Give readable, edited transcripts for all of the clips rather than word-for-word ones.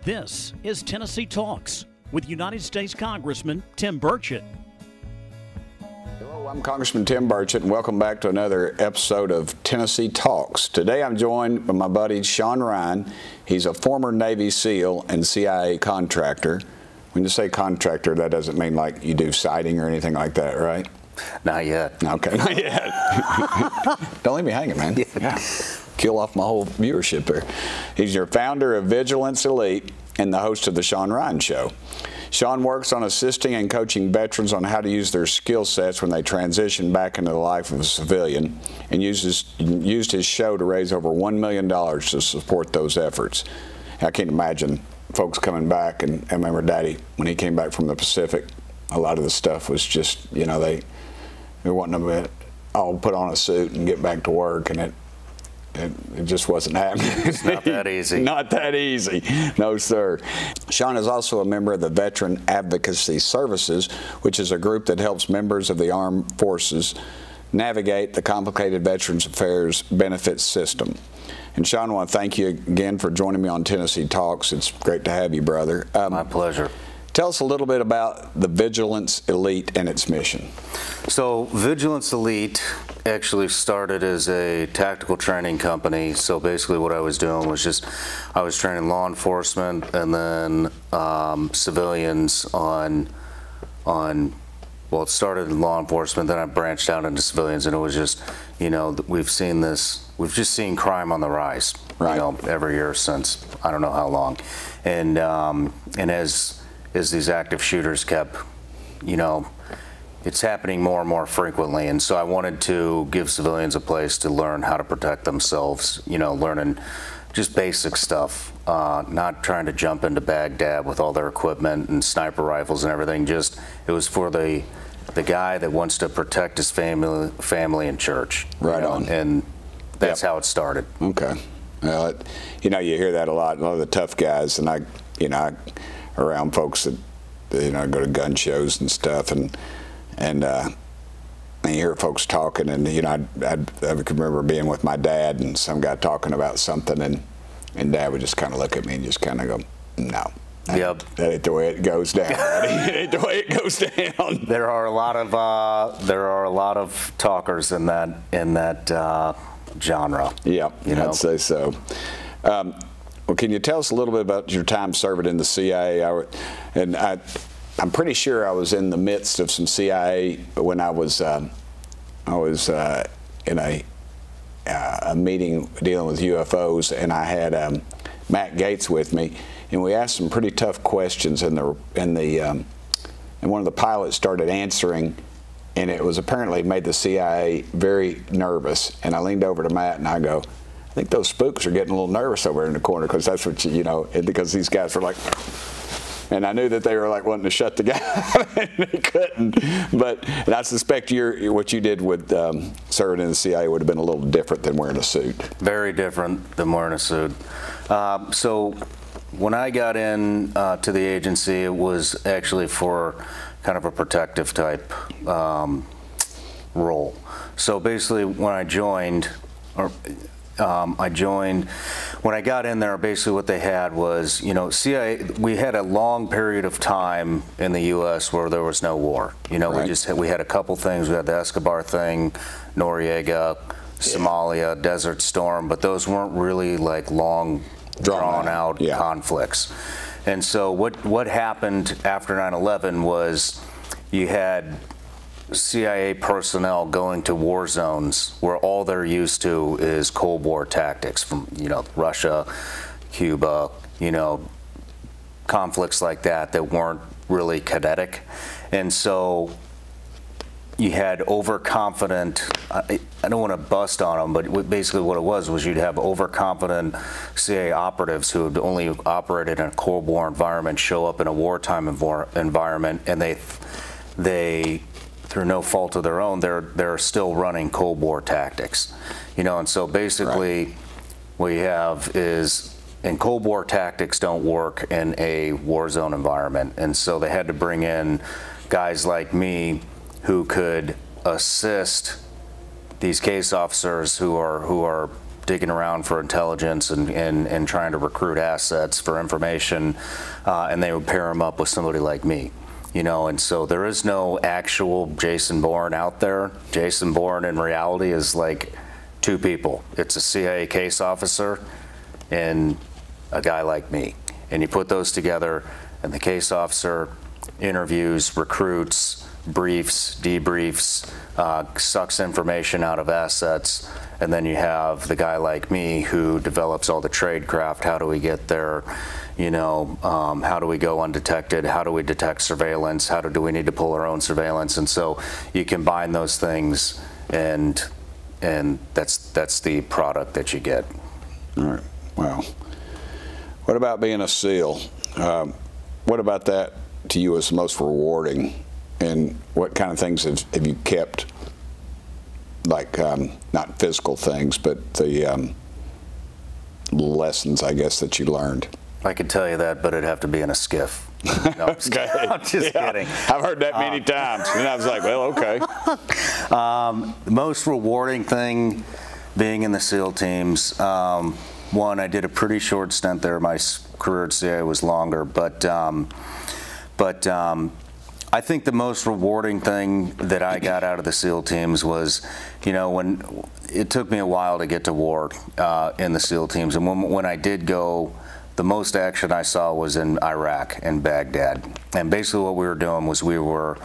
This is Tennessee Talks with United States Congressman Tim Burchett. Hello, I'm Congressman Tim Burchett, and welcome back to another episode of Tennessee Talks. Today I'm joined by my buddy Shawn Ryan. He's a former Navy SEAL and CIA contractor. When you say contractor, that doesn't mean like you do siding or anything like that, right? Not yet. Okay, not yet. Don't leave me hanging, man. Yeah. Kill off my whole viewership there. He's your founder of Vigilance Elite and the host of the Shawn Ryan Show. Shawn works on assisting and coaching veterans on how to use their skill sets when they transition back into the life of a civilian, and used his show to raise over $1 million to support those efforts. I can't imagine folks coming back, and I remember Daddy, when he came back from the Pacific, a lot of the stuff was just, you know, they wanted them to all put on a suit and get back to work, and it just wasn't happening. It's not that easy. Not that easy. No, sir. Shawn is also a member of the Veteran Advocacy Services, which is a group that helps members of the armed forces navigate the complicated Veterans Affairs benefits system. And Shawn, I want to thank you again for joining me on Tennessee Talks. It's great to have you, brother. My pleasure. Tell us a little bit about the Vigilance Elite and its mission. So Vigilance Elite actually started as a tactical training company. So basically what I was doing was I was training law enforcement and then civilians on, well, it started in law enforcement, then I branched out into civilians, and it was just, you know, we've just seen crime on the rise, right, you know, every year since I don't know how long. And as these active shooters kept, you know, it's happening more and more frequently, and so I wanted to give civilians a place to learn how to protect themselves, you know, learning just basic stuff, not trying to jump into Baghdad with all their equipment and sniper rifles and everything. Just, it was for the guy that wants to protect his family and church. Right, you know, on. And that's Yep. how it started. Okay. Well, you know, you hear that a lot of the tough guys, and I around folks that, you know, go to gun shows and stuff, and you hear folks talking, and, you know, I can remember being with my dad and some guy talking about something, and Dad would just kind of look at me and just kind of go, no. Yep. That ain't the way it goes down. That ain't the way it goes down. There are a lot of talkers in that genre. Yep, you know? I'd say so. Well, can you tell us a little bit about your time serving in the CIA? I'm pretty sure I was in the midst of some CIA when I was in a meeting dealing with UFOs, and I had Matt Gates with me, and we asked some pretty tough questions, and one of the pilots started answering, and it was apparently made the CIA very nervous. And I leaned over to Matt and I go, I think those spooks are getting a little nervous over in the corner, because that's what you know, because these guys were like, and I knew that they were like wanting to shut the guy and they couldn't. And I suspect what you did with serving in the CIA would have been a little different than wearing a suit. Very different than wearing a suit. So when I got in to the agency, it was actually for kind of a protective type role. So basically when I joined, when I got in there, basically what they had was, you know, CIA, we had a long period of time in the U.S. where there was no war. You know, right. we had a couple things. We had the Escobar thing, Noriega, Somalia, Desert Storm, but those weren't really like long, drawn out yeah. conflicts. And so what happened after 9/11 was you had CIA personnel going to war zones where all they're used to is Cold War tactics from, you know, Russia, Cuba, you know, conflicts like that weren't really kinetic. And so you had overconfident, I don't want to bust on them, but basically what it was you'd have overconfident CIA operatives who had only operated in a Cold War environment show up in a wartime environment, and they through no fault of their own, they're still running Cold War tactics, you know. And so basically, right, what you have is, and Cold War tactics don't work in a war zone environment, and so they had to bring in guys like me who could assist these case officers who are digging around for intelligence and trying to recruit assets for information, and they would pair them up with somebody like me. You know, and so there is no actual Jason Bourne out there. Jason Bourne in reality is like two people. It's a CIA case officer and a guy like me. And you put those together, and the case officer interviews, recruits, briefs, debriefs, sucks information out of assets, and then you have the guy like me who develops all the tradecraft. How do we get there? You know, how do we go undetected? How do we detect surveillance? How do we need to pull our own surveillance? And so you combine those things, and that's the product that you get. All right. Wow. What about being a SEAL? What about that to you is most rewarding, and what kind of things have you kept, like not physical things, but the lessons, I guess, that you learned? I could tell you that, but it'd have to be in a skiff. No, I'm just, I'm just kidding. I've heard that many times, and I was like, well, okay. The most rewarding thing being in the SEAL teams, one, I did a pretty short stint there. My career at CIA was longer, but I think the most rewarding thing that I got out of the SEAL teams was, you know, when it took me a while to get to war in the SEAL teams, and when I did go, the most action I saw was in Iraq and Baghdad. And basically what we were doing was we were,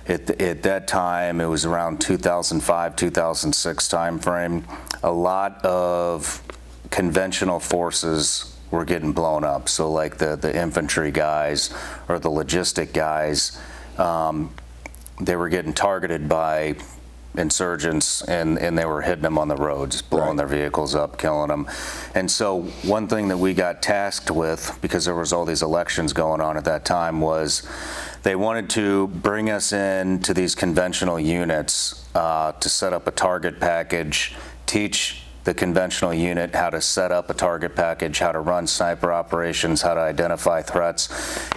at that time, it was around 2005, 2006 timeframe, a lot of conventional forces were getting blown up. So like the infantry guys or the logistic guys, they were getting targeted by insurgents, and they were hitting them on the roads, blowing their vehicles up, killing them. And so one thing that we got tasked with, because there was all these elections going on at that time, was they wanted to bring us in to these conventional units to set up a target package, teach the conventional unit how to set up a target package, how to run sniper operations, how to identify threats.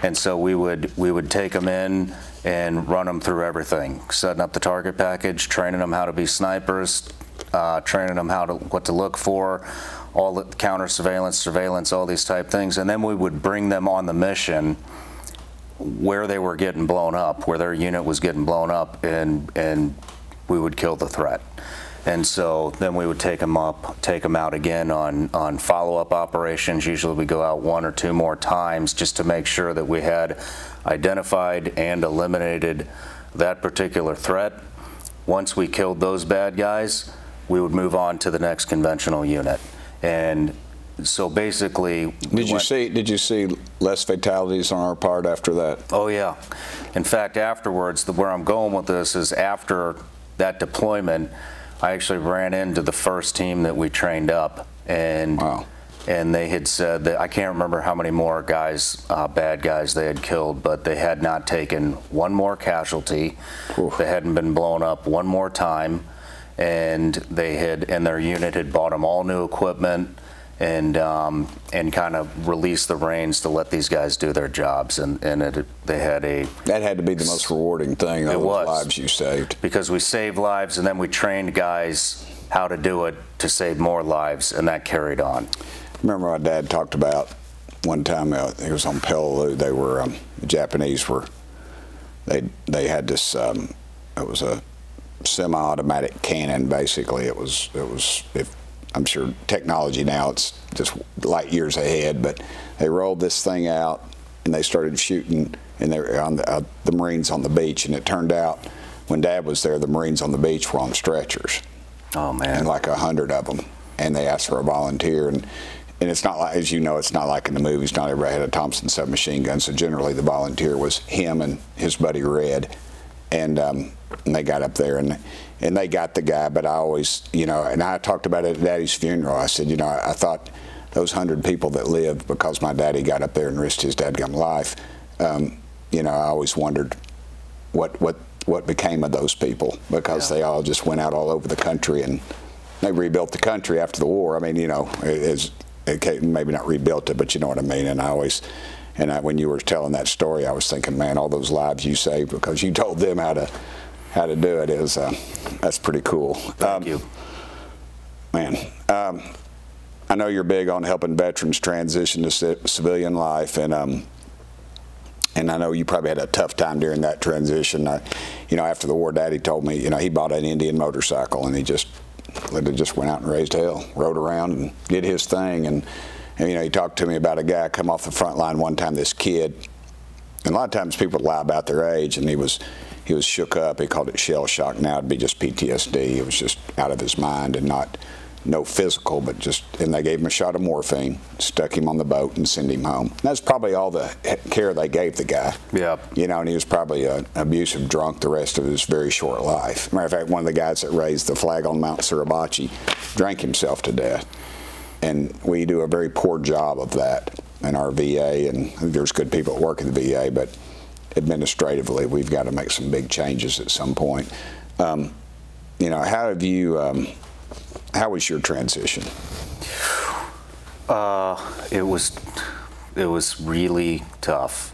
And so we would take them in and run them through everything, setting up the target package, training them how to be snipers, training them what to look for, all the counter surveillance, all these type things. And then we would bring them on the mission where they were getting blown up, where their unit was getting blown up, and we would kill the threat. And so then we would take them out again on follow-up operations. Usually we go out one or two more times just to make sure that we had identified and eliminated that particular threat. Once we killed those bad guys, we would move on to the next conventional unit. And so basically, did you see less fatalities on our part after that? Oh yeah. In fact, afterwards, where I'm going with this is after that deployment, I actually ran into the first team that we trained up, and they had said that, I can't remember how many more guys, bad guys they had killed, but they had not taken one more casualty. Oof. They hadn't been blown up one more time, and their unit had bought them all new equipment, and kind of released the reins to let these guys do their jobs, and they had that had to be the most rewarding thing. It was lives you saved, because we saved lives, and then we trained guys how to do it to save more lives, and that carried on. Remember, my dad talked about one time he was on Peleliu. They were the Japanese were they had this it was a semi-automatic cannon. Basically, it was I'm sure technology now, it's just light years ahead, but they rolled this thing out and they started shooting, and they were on the Marines on the beach, and it turned out when Dad was there, the Marines on the beach were on stretchers. Oh man. And like 100 of them, and they asked for a volunteer, and it's not like, as you know, it's not like in the movies, not everybody had a Thompson submachine gun, so generally the volunteer was him and his buddy Red, and they got up there and they got the guy. But I always, you know, and I talked about it at Daddy's funeral. I said, you know, I thought those 100 people that lived because my daddy got up there and risked his dadgum life, you know, I always wondered what became of those people, because they all just went out all over the country, and they rebuilt the country after the war. I mean, you know, maybe not rebuilt it, but you know what I mean. And I always, when you were telling that story, I was thinking, man, all those lives you saved because you told them how to do it is that's pretty cool. Thank you, man. I know you're big on helping veterans transition to civilian life, and I know you probably had a tough time during that transition. You know, after the war, Daddy told me, you know, he bought an Indian motorcycle, and he just went out and raised hell, rode around and did his thing. And you know, he talked to me about a guy come off the front line one time, this kid, and a lot of times people lie about their age, and he was shook up. He called it shell shock. Now it'd be just PTSD. It was just out of his mind, and no physical, but just, and they gave him a shot of morphine, stuck him on the boat, and sent him home. And that's probably all the care they gave the guy. Yeah. You know, and he was probably an abusive drunk the rest of his very short life. Matter of fact, one of the guys that raised the flag on Mount Suribachi drank himself to death. And we do a very poor job of that in our VA, and there's good people that work in the VA, but administratively, we've got to make some big changes at some point. You know, how have you? How was your transition? It was really tough.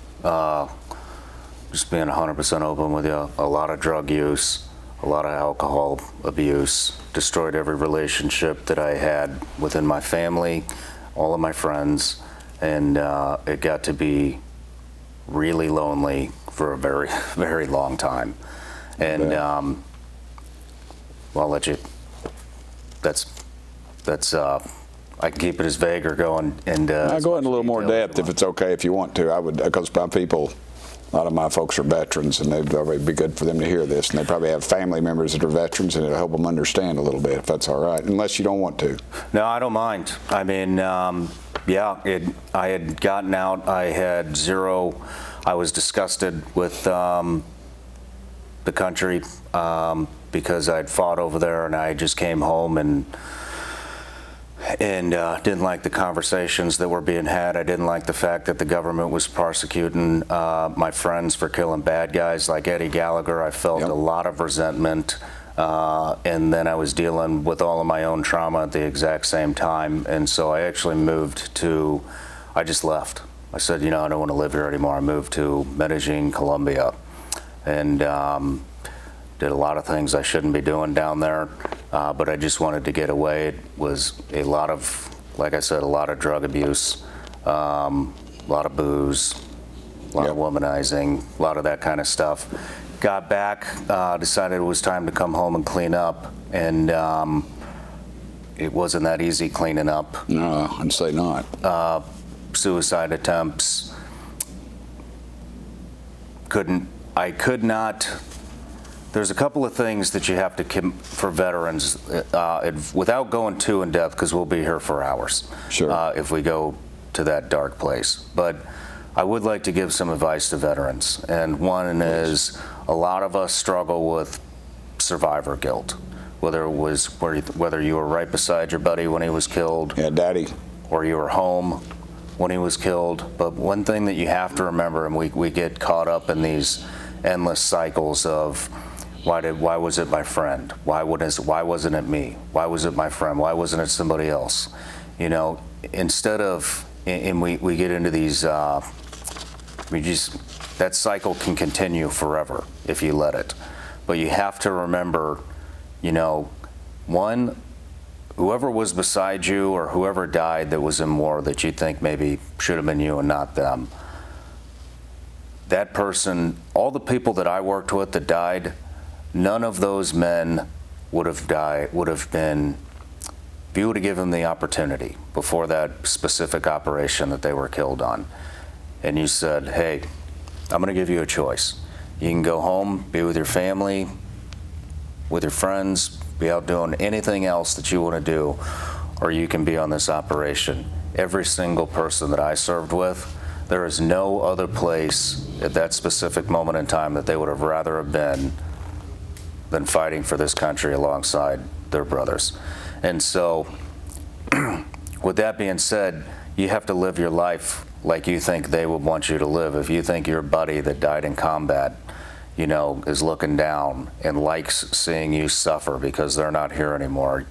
Just being 100% open with you, a lot of drug use, a lot of alcohol abuse, destroyed every relationship that I had within my family, all of my friends, and it got to be really lonely for a very, very long time. And well, I'll let you. That's I can keep it as vague or go and I'll go into a little more depth if it's okay, if you want to. I would, because my people, a lot of my folks are veterans, and it'd probably be good for them to hear this, and they probably have family members that are veterans, and it'll help them understand a little bit, if that's all right, unless you don't want to. No, I don't mind. I mean, yeah, I had gotten out. I had zero. I was disgusted with the country because I'd fought over there, and I just came home and didn't like the conversations that were being had. I didn't like the fact that the government was prosecuting my friends for killing bad guys like Eddie Gallagher. I felt a lot of resentment, and then I was dealing with all of my own trauma at the exact same time, and so I actually moved to, I just left. I said, you know, I don't want to live here anymore. I moved to Medellin, Colombia, and did a lot of things I shouldn't be doing down there, but I just wanted to get away. It was a lot of, like I said, a lot of drug abuse, a lot of booze, a lot of womanizing, a lot of that kind of stuff. Got back, decided it was time to come home and clean up, and it wasn't that easy cleaning up. No, I'd say not. Suicide attempts. I could not. There's a couple of things that you have to, for veterans, without going too in depth, because we'll be here for hours. Sure. If we go to that dark place. But I would like to give some advice to veterans. And one is, a lot of us struggle with survivor guilt. Whether you were right beside your buddy when he was killed. Yeah, Daddy. Or you were home when he was killed. But one thing that you have to remember, and we get caught up in these endless cycles of, why was it my friend? Why wasn't it me? Why was it my friend? Why wasn't it somebody else? You know, instead of, and we get into these, that cycle can continue forever if you let it. But you have to remember, you know, one, whoever was beside you or whoever died that was in war that you think maybe should have been you and not them, that person, all the people that I worked with that died, none of those men would have been, if you would have given them the opportunity before that specific operation that they were killed on, and you said, hey, I'm going to give you a choice. You can go home, be with your family, with your friends, be out doing anything else that you want to do, or you can be on this operation. Every single person that I served with, there is no other place at that specific moment in time that they would have rather have been than fighting for this country alongside their brothers. And so, with that being said, you have to live your life like you think they would want you to live. If you think your buddy that died in combat, you know, is looking down and likes seeing you suffer because they're not here anymore,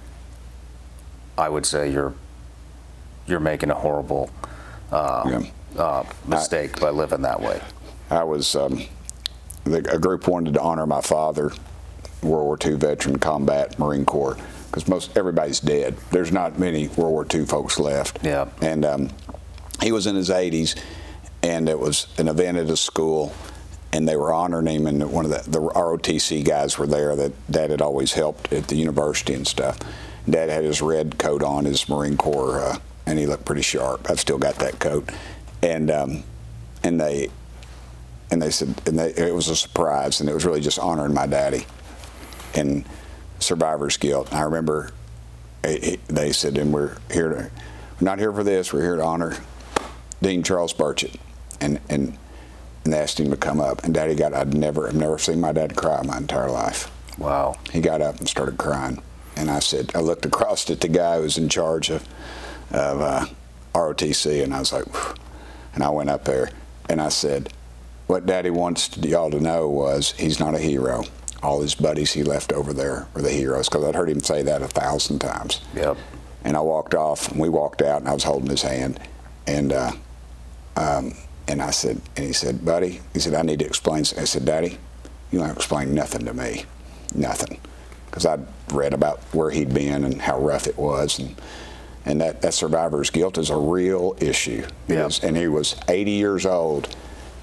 I would say you're making a horrible mistake by living that way. I was, a group wanted to honor my father, World War II veteran, combat, Marine Corps, because everybody's dead. There's not many World War II folks left. Yeah. And he was in his 80s, and it was an event at his school, and they were honoring him, and one of the ROTC guys were there that Dad had always helped at the university and stuff. Dad had his red coat on, his Marine Corps, and he looked pretty sharp. I've still got that coat. And they said, it was a surprise, and it was really just honoring my daddy and survivor's guilt. And I remember they said, and we're not here for this, we're here to honor Dean Charles Burchett. And they asked him to come up, and Daddy I've never seen my dad cry my entire life. Wow. He got up and started crying, and I looked across at the guy who was in charge of ROTC, and I was like, whew. And I went up there, and I said, what Daddy wants y'all to know was he's not a hero. All his buddies he left over there were the heroes, because I'd heard him say that 1,000 times. Yep. And I walked off, and we walked out, and I was holding his hand, and I said, and he said, buddy, he said, I need to explain. I said, Daddy, you don't have to explain nothing to me, nothing, because I'd read about where he'd been and how rough it was, and that survivor's guilt is a real issue. Yep. And he was 80 years old,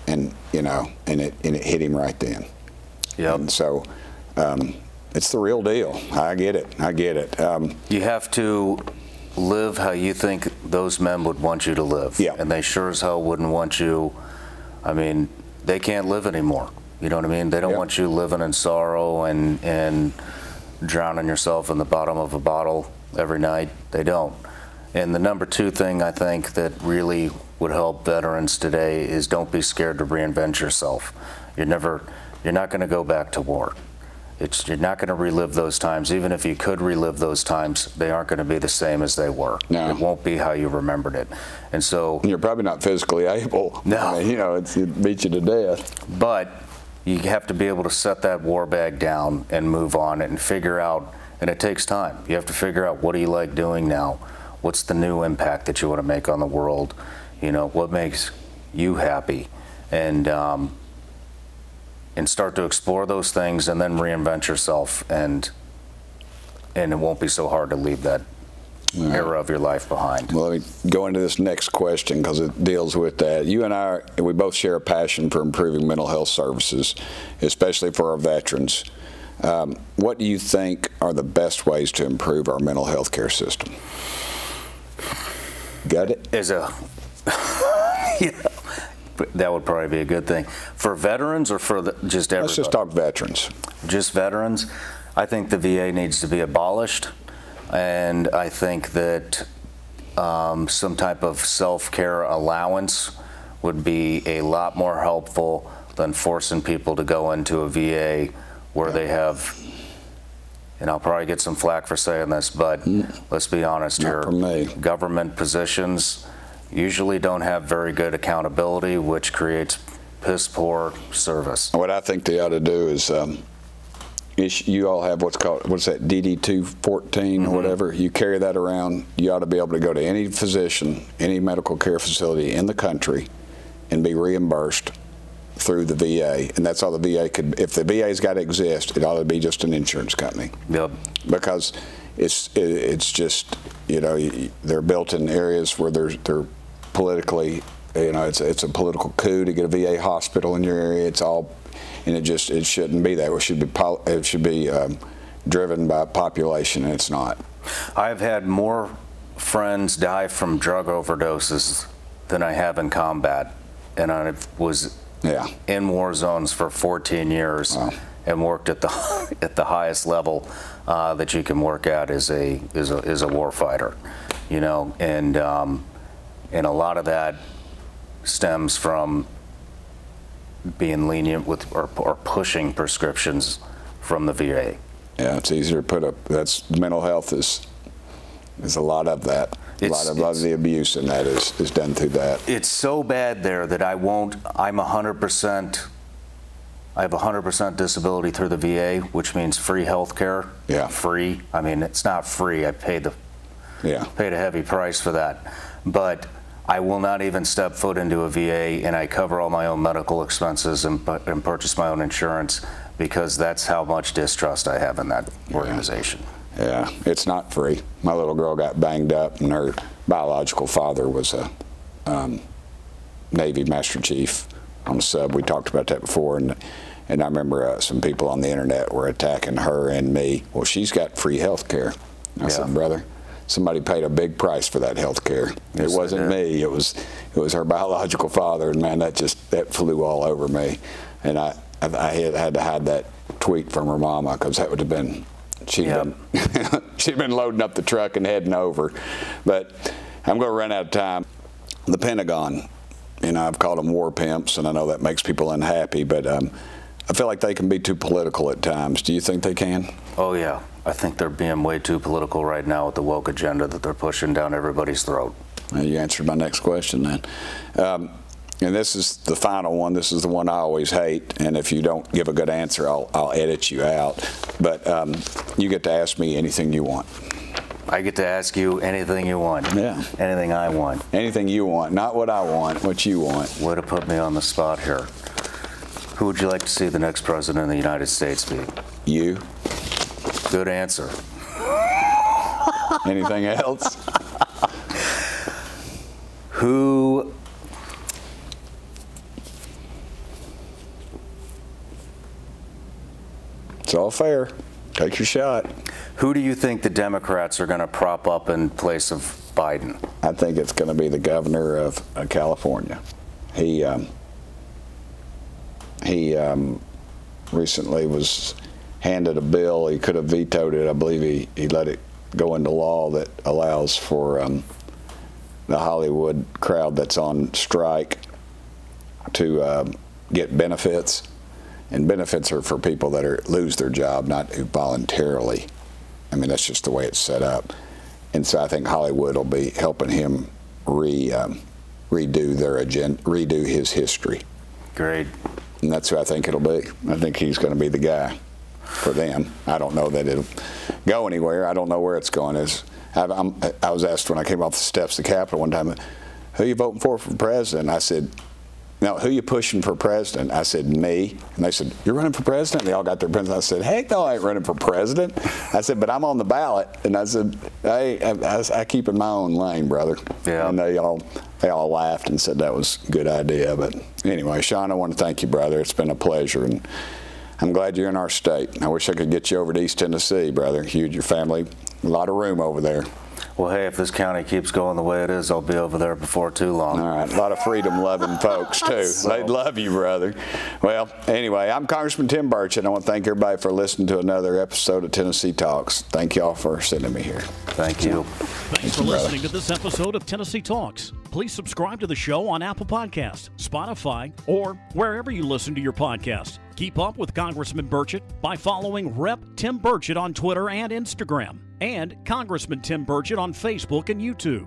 and and it hit him right then. Yep. And so it's the real deal. I get it. You have to live how you think those men would want you to live. Yeah. And they sure as hell wouldn't want you. I mean, they can't live anymore. You know what I mean? They don't want you living in sorrow and drowning yourself in the bottom of a bottle every night. They don't. And the number two thing I think that really would help veterans today is don't be scared to reinvent yourself. You're not going to go back to war. You're not going to relive those times. Even if you could relive those times, they aren't going to be the same as they were. No. It won't be how you remembered it. And so you're probably not physically able. No. I mean, it beats you to death. But you have to be able to set that war bag down and move on and figure out, and it takes time. You have to figure out, what do you like doing now? What's the new impact that you want to make on the world? What makes you happy? And start to explore those things, and then reinvent yourself, and it won't be so hard to leave that era of your life behind. Well, let me go into this next question, because it deals with that. You and we both share a passion for improving mental health services, especially for our veterans. What do you think are the best ways to improve our mental health care system? Got it? That would probably be a good thing. For veterans, or for just everybody? Let's just talk veterans. Just veterans? I think the VA needs to be abolished, and I think that some type of self-care allowance would be a lot more helpful than forcing people to go into a VA where they have, and I'll probably get some flack for saying this, but let's be honest here, government positions usually don't have very good accountability, which creates piss poor service. What I think they ought to do is, you all have what's that, DD 214 or whatever. You carry that around. You ought to be able to go to any physician, any medical care facility in the country, and be reimbursed through the VA. And that's all the VA could. If the VA's got to exist, it ought to be just an insurance company. Yep. Because it's just, they're built in areas where they're politically, it's a political coup to get a VA hospital in your area. It's all, and it shouldn't be that. It should be driven by population, and it's not. I've had more friends die from drug overdoses than I have in combat, and I was in war zones for 14 years. Wow. And worked at the highest level that you can work at as a war fighter, and a lot of that stems from being lenient with or pushing prescriptions from the VA. Yeah, it's easier to put up. That's mental health is a lot of that. A lot of the abuse in that is done through that. It's so bad there that I have 100% disability through the VA, which means free health care. Yeah. Free. I mean, it's not free. I paid a heavy price for that. But I will not even step foot into a VA, and I cover all my own medical expenses and purchase my own insurance, because that's how much distrust I have in that organization. Yeah, it's not free. My little girl got banged up, and her biological father was a Navy Master Chief on the sub. We talked about that before, and I remember some people on the internet were attacking her and me. Well, she's got free health care. I said, brother, somebody paid a big price for that health care. Yes, it wasn't me. It was her biological father, and man, that flew all over me. And I had to hide that tweet from her mama, because that would have been she'd been loading up the truck and heading over. But I'm going to run out of time. The Pentagon, I've called them war pimps, and I know that makes people unhappy, but I feel like they can be too political at times. Do you think they can? Oh, yeah. I think they're being way too political right now with the woke agenda that they're pushing down everybody's throat. Well, you answered my next question then. And this is the final one. This is the one I always hate, and if you don't give a good answer, I'll edit you out. But you get to ask me anything you want. I get to ask you anything you want. Yeah. Anything I want. Anything you want. Not what I want, what you want. Way to put me on the spot here. Who would you like to see the next president of the United States be? You. Good answer. Anything else? Who... It's all fair. Take your shot. Who do you think the Democrats are going to prop up in place of Biden? I think it's going to be the governor of California. He recently was handed a bill. He could have vetoed it. I believe he let it go into law that allows for the Hollywood crowd that's on strike to get benefits. And benefits are for people that lose their job, not who voluntarily. I mean, that's just the way it's set up. And so I think Hollywood will be helping him redo their agenda, redo his history. Great. And that's who I think it'll be. I think he's going to be the guy for them. I don't know that it'll go anywhere. I don't know where it's going. I was asked when I came off the steps of the Capitol one time, who are you voting for president? I said, no, who you pushing for president? I said, me. And they said, you're running for president? They all got their pens. I said, heck no, I ain't running for president. I said, but I'm on the ballot. And I said, hey, I keep in my own lane, brother. Yeah. And they all laughed and said that was a good idea. But anyway, Shawn, I want to thank you, brother. It's been a pleasure. And I'm glad you're in our state. I wish I could get you over to East Tennessee, brother. You and your family, a lot of room over there. Well, hey, if this county keeps going the way it is, I'll be over there before too long. All right. A lot of freedom-loving folks, too. They'd love you, brother. Well, anyway, I'm Congressman Tim Burchett. I want to thank everybody for listening to another episode of Tennessee Talks. Thank you all for sending me here. Thank you. Thanks for listening to this episode of Tennessee Talks. Please subscribe to the show on Apple Podcasts, Spotify, or wherever you listen to your podcast. Keep up with Congressman Burchett by following Rep. Tim Burchett on Twitter and Instagram, and Congressman Tim Burchett on Facebook and YouTube.